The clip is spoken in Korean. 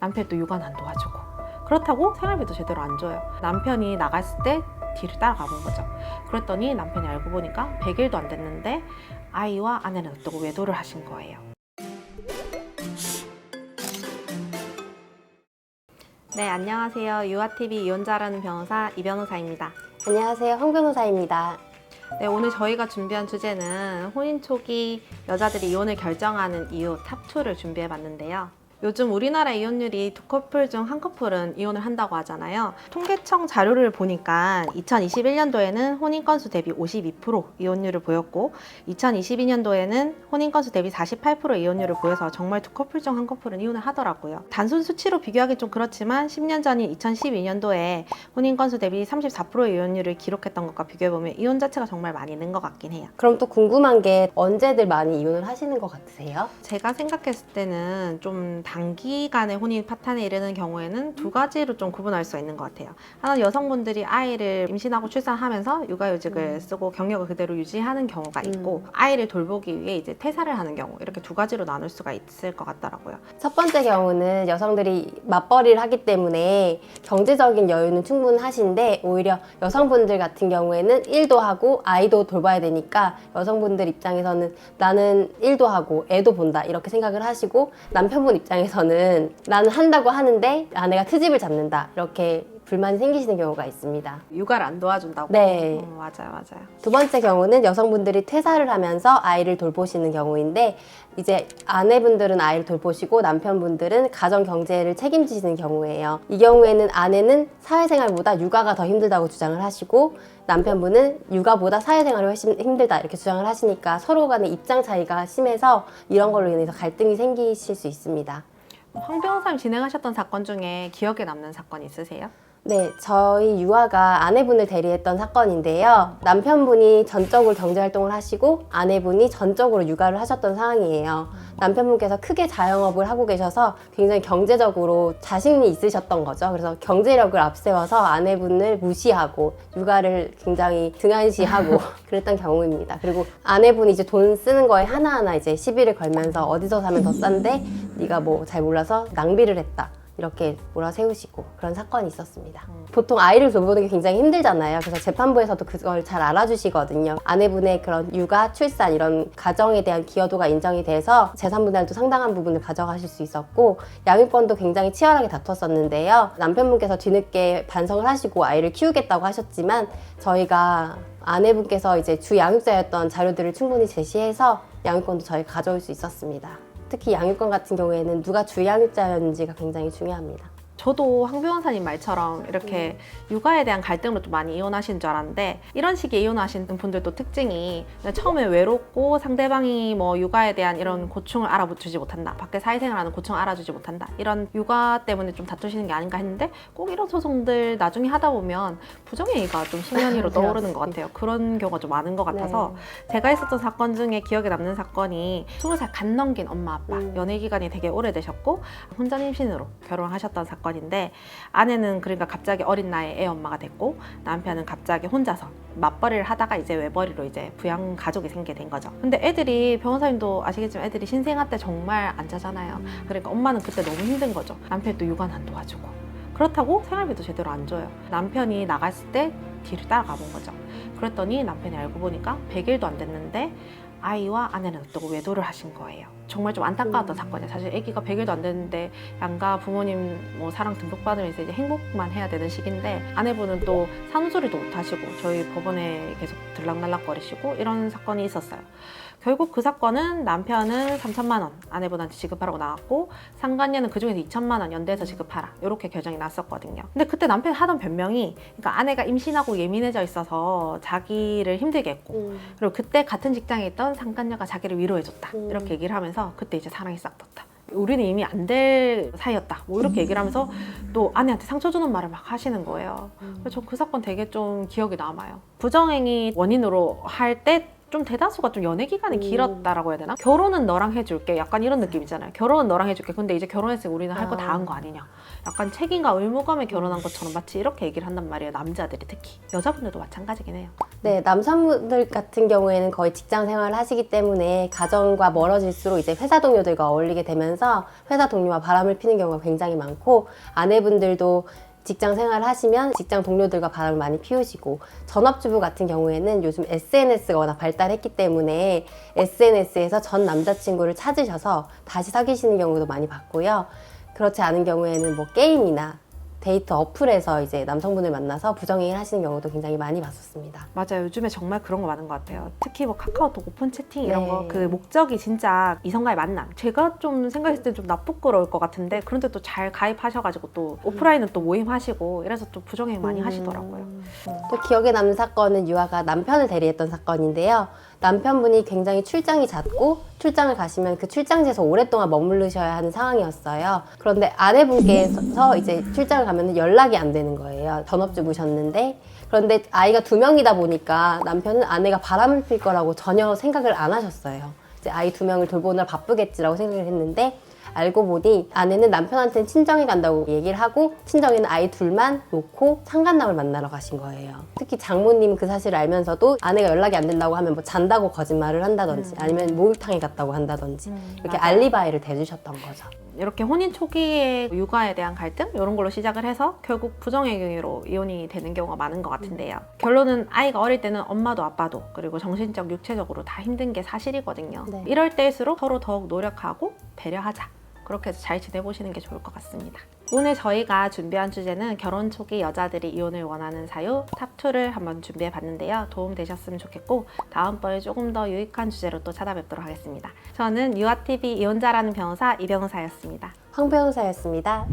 남편이 또 육아는 안 도와주고, 그렇다고 생활비도 제대로 안 줘요. 남편이 나갔을 때 뒤를 따라가 본 거죠. 그랬더니 남편이 알고 보니까 100일도 안 됐는데 아이와 아내를 놔두고 외도를 하신 거예요. 네, 안녕하세요. 유아TV 이혼자라는 변호사 이 변호사입니다. 안녕하세요. 황 변호사입니다. 네, 오늘 저희가 준비한 주제는 혼인 초기 여자들이 이혼을 결정하는 이유 탑2를 준비해 봤는데요. 요즘 우리나라 이혼율이 두 커플 중 한 커플은 이혼을 한다고 하잖아요. 통계청 자료를 보니까 2021년도에는 혼인 건수 대비 52% 이혼율을 보였고 2022년도에는 혼인 건수 대비 48% 이혼율을 보여서 정말 두 커플 중 한 커플은 이혼을 하더라고요. 단순 수치로 비교하기 좀 그렇지만 10년 전인 2012년도에 혼인 건수 대비 34% 이혼율을 기록했던 것과 비교해보면 이혼 자체가 정말 많이 는 것 같긴 해요. 그럼 또 궁금한 게 언제들 많이 이혼을 하시는 것 같으세요? 제가 생각했을 때는 좀 단기간에 혼인 파탄에 이르는 경우에는 두 가지로 좀 구분할 수 있는 것 같아요. 하나는 여성분들이 아이를 임신하고 출산하면서 육아휴직을 쓰고 경력을 그대로 유지하는 경우가 있고 아이를 돌보기 위해 이제 퇴사를 하는 경우, 이렇게 두 가지로 나눌 수가 있을 것 같더라고요. 첫 번째 경우는 여성들이 맞벌이를 하기 때문에 경제적인 여유는 충분하신데 오히려 여성분들 같은 경우에는 일도 하고 아이도 돌봐야 되니까 여성분들 입장에서는 나는 일도 하고 애도 본다 이렇게 생각을 하시고, 남편분 입장에서는 나는 한다고 하는데 아내가 트집을 잡는다 이렇게 불만이 생기시는 경우가 있습니다. 육아를 안 도와준다고? 네. 맞아요. 두 번째 경우는 여성분들이 퇴사를 하면서 아이를 돌보시는 경우인데, 이제 아내분들은 아이를 돌보시고 남편분들은 가정 경제를 책임지시는 경우예요. 이 경우에는 아내는 사회생활보다 육아가 더 힘들다고 주장을 하시고 남편분은 육아보다 사회생활이 훨씬 힘들다 이렇게 주장을 하시니까 서로 간의 입장 차이가 심해서 이런 걸로 인해서 갈등이 생기실 수 있습니다. 황 변호사님 진행하셨던 사건 중에 기억에 남는 사건 있으세요? 네, 저희 유아가 아내분을 대리했던 사건인데요. 남편분이 전적으로 경제활동을 하시고 아내분이 전적으로 육아를 하셨던 상황이에요. 남편분께서 크게 자영업을 하고 계셔서 굉장히 경제적으로 자신이 있으셨던 거죠. 그래서 경제력을 앞세워서 아내분을 무시하고 육아를 굉장히 등한시하고 그랬던 경우입니다. 그리고 아내분이 이제 돈 쓰는 거에 하나하나 이제 시비를 걸면서 어디서 사면 더 싼데 네가 뭐 잘 몰라서 낭비를 했다, 이렇게 몰아세우시고 그런 사건이 있었습니다. 보통 아이를 돌보는 게 굉장히 힘들잖아요. 그래서 재판부에서도 그걸 잘 알아주시거든요. 아내분의 그런 육아, 출산 이런 가정에 대한 기여도가 인정이 돼서 재산분할도 상당한 부분을 가져가실 수 있었고, 양육권도 굉장히 치열하게 다퉜었는데요. 남편분께서 뒤늦게 반성을 하시고 아이를 키우겠다고 하셨지만 저희가 아내분께서 이제 주 양육자였던 자료들을 충분히 제시해서 양육권도 저희가 가져올 수 있었습니다. 특히 양육권 같은 경우에는 누가 주양육자였는지가 굉장히 중요합니다. 저도 황 변호사님 말처럼 이렇게 육아에 대한 갈등으로 좀 많이 이혼하시는 줄 알았는데, 이런 식의 이혼하시는 분들도 특징이 처음에 외롭고 상대방이 뭐 육아에 대한 이런 고충을 알아주지 못한다, 밖에 사회생활하는 고충을 알아주지 못한다, 이런 육아 때문에 좀 다투시는 게 아닌가 했는데, 꼭 이런 소송들 나중에 하다 보면 부정행위가 좀 수면위로 떠오르는 것 같아요. 그런 경우가 좀 많은 것 같아서 제가 했었던 사건 중에 기억에 남는 사건이 20살 갓 넘긴 엄마 아빠, 연애기간이 되게 오래되셨고 혼자 임신으로 결혼하셨던 사건 인데, 아내는 그러니까 갑자기 어린 나이에 애 엄마가 됐고 남편은 갑자기 혼자서 맞벌이를 하다가 이제 외벌이로 이제 부양 가족이 생기게 된 거죠. 근데 애들이, 변호사님도 아시겠지만 애들이 신생아 때 정말 안 자잖아요. 그러니까 엄마는 그때 너무 힘든 거죠. 남편이 또 육아는 안 도와주고, 그렇다고 생활비도 제대로 안 줘요. 남편이 나갔을 때 뒤를 따라가 본 거죠. 그랬더니 남편이 알고 보니까 100일도 안 됐는데 아이와 아내를 놔두고 외도를 하신 거예요. 정말 좀 안타까웠던 사건이에요. 사실 아기가 100일도 안 됐는데 양가 부모님 뭐 사랑 듬뿍 받으면서 이제 행복만 해야 되는 시기인데, 아내분은 또 산후조리도 못 하시고 저희 법원에 계속 들락날락거리시고 이런 사건이 있었어요. 결국 그 사건은 남편은 3천만 원 아내분한테 지급하라고 나왔고, 상간녀는 그중에서 2천만 원 연대해서 지급하라, 이렇게 결정이 났었거든요. 근데 그때 남편이 하던 변명이, 그러니까 아내가 임신하고 예민해져 있어서 자기를 힘들게 했고, 그리고 그때 같은 직장에 있던 상간녀가 자기를 위로해줬다, 이렇게 얘기를 하면서 그때 이제 사랑이 싹 떴다, 우리는 이미 안 될 사이였다, 뭐 이렇게 얘기를 하면서 또 아내한테 상처 주는 말을 막 하시는 거예요. 그래서 저 그 사건 되게 좀 기억에 남아요. 부정행위 원인으로 할 때 좀 대다수가 좀 연애 기간이 길었다라고 해야 되나? 결혼은 너랑 해줄게. 약간 이런 느낌이잖아요. 결혼은 너랑 해줄게. 근데 이제 결혼했으니 우리는 할 거 다 한 거 아니냐? 약간 책임과 의무감에 결혼한 것처럼 마치 이렇게 얘기를 한단 말이에요. 남자들이 특히. 여자분들도 마찬가지긴 해요. 네, 남성분들 같은 경우에는 거의 직장 생활을 하시기 때문에 가정과 멀어질수록 이제 회사 동료들과 어울리게 되면서 회사 동료와 바람을 피는 경우가 굉장히 많고, 아내분들도 직장 생활을 하시면 직장 동료들과 바람을 많이 피우시고, 전업주부 같은 경우에는 요즘 SNS가 워낙 발달했기 때문에 SNS에서 전 남자친구를 찾으셔서 다시 사귀시는 경우도 많이 봤고요. 그렇지 않은 경우에는 뭐 게임이나 데이트 어플에서 이제 남성분을 만나서 부정행위를 하시는 경우도 굉장히 많이 봤었습니다. 맞아요. 요즘에 정말 그런 거 많은 것 같아요. 특히 뭐 카카오톡 오픈 채팅 이런 네. 거 그 목적이 진짜 이성과의 만남. 제가 좀 생각했을 때 좀 나쁘끄러울 것 같은데 그런데 또 잘 가입하셔가지고 또 오프라인은 또 모임하시고 이래서 또 부정행위 많이 하시더라고요. 또 기억에 남는 사건은 유아가 남편을 대리했던 사건인데요. 남편분이 굉장히 출장이 잦고 출장을 가시면 그 출장지에서 오랫동안 머무르셔야 하는 상황이었어요. 그런데 아내분께서 이제 출장을 가면 연락이 안 되는 거예요. 전업주부셨는데. 그런데 아이가 2명이다 보니까 남편은 아내가 바람을 필 거라고 전혀 생각을 안 하셨어요. 이제 아이 2명을 돌보느라 바쁘겠지라고 생각을 했는데, 알고 보니 아내는 남편한테는 친정에 간다고 얘기를 하고 친정에는 아이 둘만 놓고 상간남을 만나러 가신 거예요. 특히 장모님은 그 사실을 알면서도 아내가 연락이 안 된다고 하면 뭐 잔다고 거짓말을 한다든지 아니면 목욕탕에 갔다고 한다든지 이렇게 맞아요. 알리바이를 대주셨던 거죠. 이렇게 혼인 초기에 육아에 대한 갈등 이런 걸로 시작을 해서 결국 부정행위로 이혼이 되는 경우가 많은 것 같은데요. 결론은 아이가 어릴 때는 엄마도 아빠도 그리고 정신적, 육체적으로 다 힘든 게 사실이거든요. 네. 이럴 때일수록 서로 더욱 노력하고 배려하자. 그렇게 해서 잘 지내보시는 게 좋을 것 같습니다. 오늘 저희가 준비한 주제는 결혼 초기 여자들이 이혼을 원하는 사유 탑2를 한번 준비해 봤는데요. 도움 되셨으면 좋겠고 다음번에 조금 더 유익한 주제로 또 찾아뵙도록 하겠습니다. 저는 유아TV 이혼자라는 변호사 이변호사였습니다. 황 변호사였습니다.